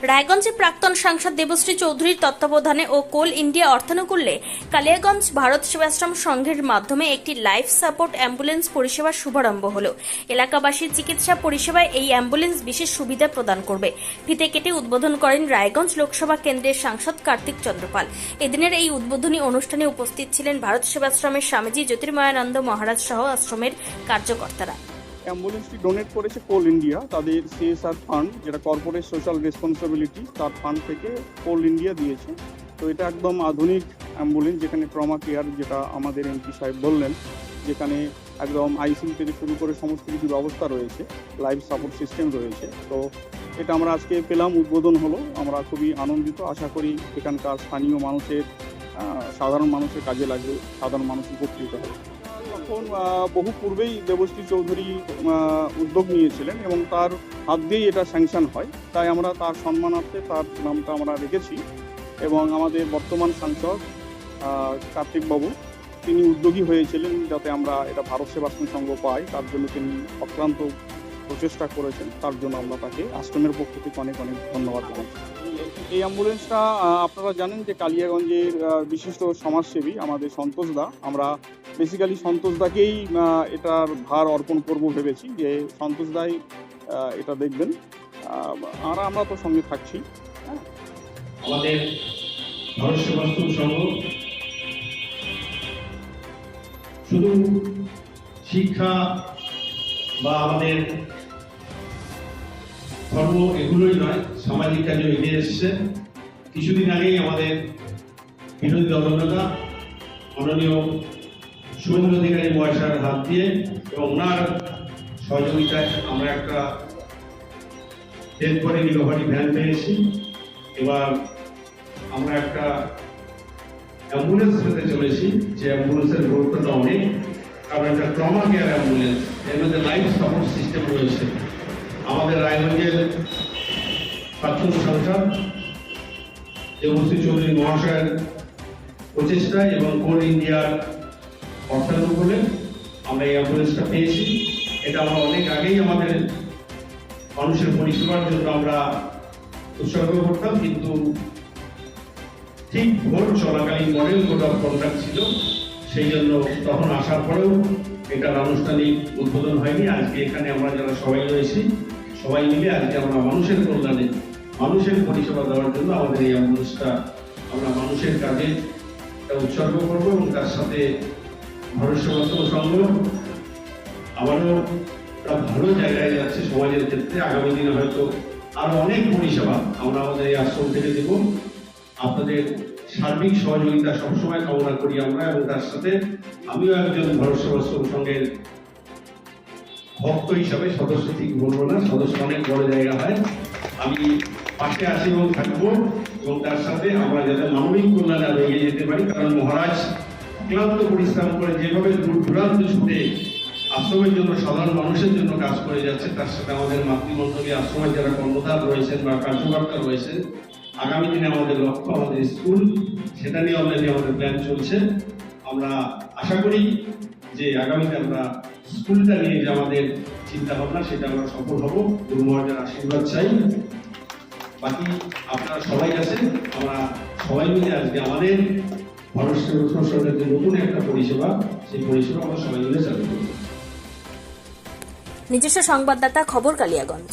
রায়গঞ্জে প্রাক্তন সাংসদ দেবশ্রী চৌধুরীর তত্ত্বাবধানে ও কোল ইন্ডিয়া অর্থানুকূল্যে কালিয়াগঞ্জ ভারত সেবাশ্রম সংঘের মাধ্যমে একটি লাইফ সাপোর্ট অ্যাম্বুলেন্স পরিষেবার শুভারম্ভ হলো। এলাকাবাসীর চিকিৎসা পরিষেবায় এই অ্যাম্বুলেন্স বিশেষ সুবিধা প্রদান করবে। ফিতে কেটে উদ্বোধন করেন রায়গঞ্জ লোকসভা কেন্দ্রের সাংসদ কার্তিক চন্দ্রপাল। এদিনের এই উদ্বোধনী অনুষ্ঠানে উপস্থিত ছিলেন ভারত সেবাশ্রমের স্বামীজি জ্যোতির্ময়ানন্দ মহারাজ সহ আশ্রমের কার্যকর্তারা। অ্যাম্বুলেন্সটি ডোনেট করেছে কোল ইন্ডিয়া, তাদের সিএসআর ফান্ড, যেটা কর্পোরেট সোশ্যাল রেসপন্সিবিলিটি, তার ফান্ড থেকে কোল ইন্ডিয়া দিয়েছে। তো এটা একদম আধুনিক অ্যাম্বুলেন্স, যেখানে ট্রমা কেয়ার, যেটা আমাদের এমপি সাহেব বললেন, যেখানে একদম আইসিইউ থেকে শুরু করে সমস্ত কিছু ব্যবস্থা রয়েছে, লাইফ সাপোর্ট সিস্টেম রয়েছে। তো এটা আমরা আজকে পেলাম, উদ্বোধন হলো, আমরা খুবই আনন্দিত। আশা করি এখানকার স্থানীয় মানুষের, সাধারণ মানুষের কাজে লাগবে, সাধারণ মানুষ উপকৃত হবে। এখন বহু পূর্বেই দেবশ্রী চৌধুরী উদ্যোগ নিয়েছিলেন এবং তার হাত দিয়েই এটা স্যাংশন হয়, তাই আমরা তার সম্মানার্থে তার নামটা আমরা রেখেছি। এবং আমাদের বর্তমান সাংসদ কার্তিকবাবু, তিনি উদ্যোগী হয়েছিলেন যাতে আমরা এটা ভারত সেবাশ্রম সংঘ পাই, তার জন্য তিনি অক্লান্ত প্রচেষ্টা করেছেন। তার জন্য আমরা তাকে আশ্রমের পক্ষ থেকে অনেক অনেক ধন্যবাদ জানাচ্ছি। এই অ্যাম্বুলেন্সটা আপনারা জানেন যে কালিয়াগঞ্জের বিশিষ্ট সমাজসেবী আমাদের সন্তোষ দা, আমরা বেসিক্যালি সন্তোষ দাকেই এটার ভার অর্পণ করব ভেবেছি, যে সন্তোষ দাই এটা দেখবেন, আর আমরা তো সঙ্গে থাকছি। আমাদের ভারত সেবাশ্রম সংঘ শুধু শিক্ষা বা আমাদের ধর্ম এগুলোই নয়, সামাজিক কাজে এগিয়ে এসছে। কিছুদিন আগেই আমাদের বিরোধী দলনেতা মাননীয় শুভেন্দু অধিকারী মহাশয়ের হাত দিয়ে এবং ওনার সহযোগিতায় আমরা একটা ডেড বডি রিকভারি ভ্যান পেয়েছি। এবার আমরা একটা অ্যাম্বুলেন্স পেতে চলেছি, যে অ্যাম্বুলেন্সের গুরুত্বটা অনেক, কারণ একটা ট্রমা কেয়ার অ্যাম্বুলেন্স, এর মধ্যে লাইফ সাপোর্ট সিস্টেম রয়েছে। আমাদের রায়গঞ্জের প্রাক্তন সাংসদ দেবশ্রী চৌধুরী মহাশয়ের প্রচেষ্টায় এবং কোল ইন্ডিয়ার অর্থানুকূলে আমরা এই অ্যাম্বুলেন্সটা পেয়েছি। এটা আমরা অনেক আগেই আমাদের মানুষের পরিষেবার জন্য আমরা উৎসর্গ করতাম, কিন্তু ঠিক ভোট চলাকালীন মডেল কোড অফ কন্ডাক্ট ছিল, সেই জন্য তখন আসার পরেও এটার আনুষ্ঠানিক উদ্বোধন হয়নি। আজকে এখানে আমরা যারা সবাই রয়েছি, সবাই মিলে আজকে আমরা মানুষের কল্যাণে, মানুষের পরিষেবা দেওয়ার জন্য আমাদের এই অ্যাম্বুলেন্সটা আমরা মানুষের কাজে উৎসর্গ করবো। এবং তার সাথে ভারত সেবাশ্রম সংঘ আবারও একটা ভালো জায়গায় যাচ্ছে সমাজের ক্ষেত্রে। আগামী দিনে হয়তো আরো অনেক পরিষেবা আমরা আমাদের এই আশ্রম থেকে দেব। আপনাদের সার্বিক সহযোগিতা সবসময় কামনা করি আমরা, এবং তার সাথে আমিও একজন ভারত সেবাশ্রম সংঘের ভক্ত হিসাবে, সদস্য ঠিক বলবো না, সদস্য অনেক বড় জায়গা হয়, আমি পাশে আছি এবং থাকবো। এবং তার সাথে আমরা যাতে মানবিক কল্যাণে আরো এগিয়ে যেতে পারি, কারণ মহারাজ অক্লান্ত পরিশ্রম করে যেভাবে দূর দূরান্ত ছুটে আশ্রমের জন্য, সাধারণ মানুষের জন্য কাজ করে যাচ্ছে, তার সাথে আমাদের মাতৃমণ্ডলী আশ্রমের যারা কর্মধার রয়েছেন বা কার্যকর্তা রয়েছেন, আগামী দিনে আমাদের লক্ষ্য আমাদের স্কুল, সেটা নিয়ে অলরেডি আমাদের প্ল্যান চলছে। আমরা আশা করি যে আগামীতে আমরা স্কুলটা নিয়ে যে আমাদের চিন্তা ভাবনা, সেটা আমরা সফল হব। গুরু মহারাজের আশীর্বাদ চাই। বাকি আপনারা সবাই আছেন, আমরা সবাই মিলে আজকে আমাদের ভারত সেবাশ্রম সংঘের যে নতুন একটা পরিষেবা, সেই পরিষেবা আমরা সবাই মিলে চালু করব। নিজস্ব সংবাদদাতা, খবর কালিয়াগঞ্জ।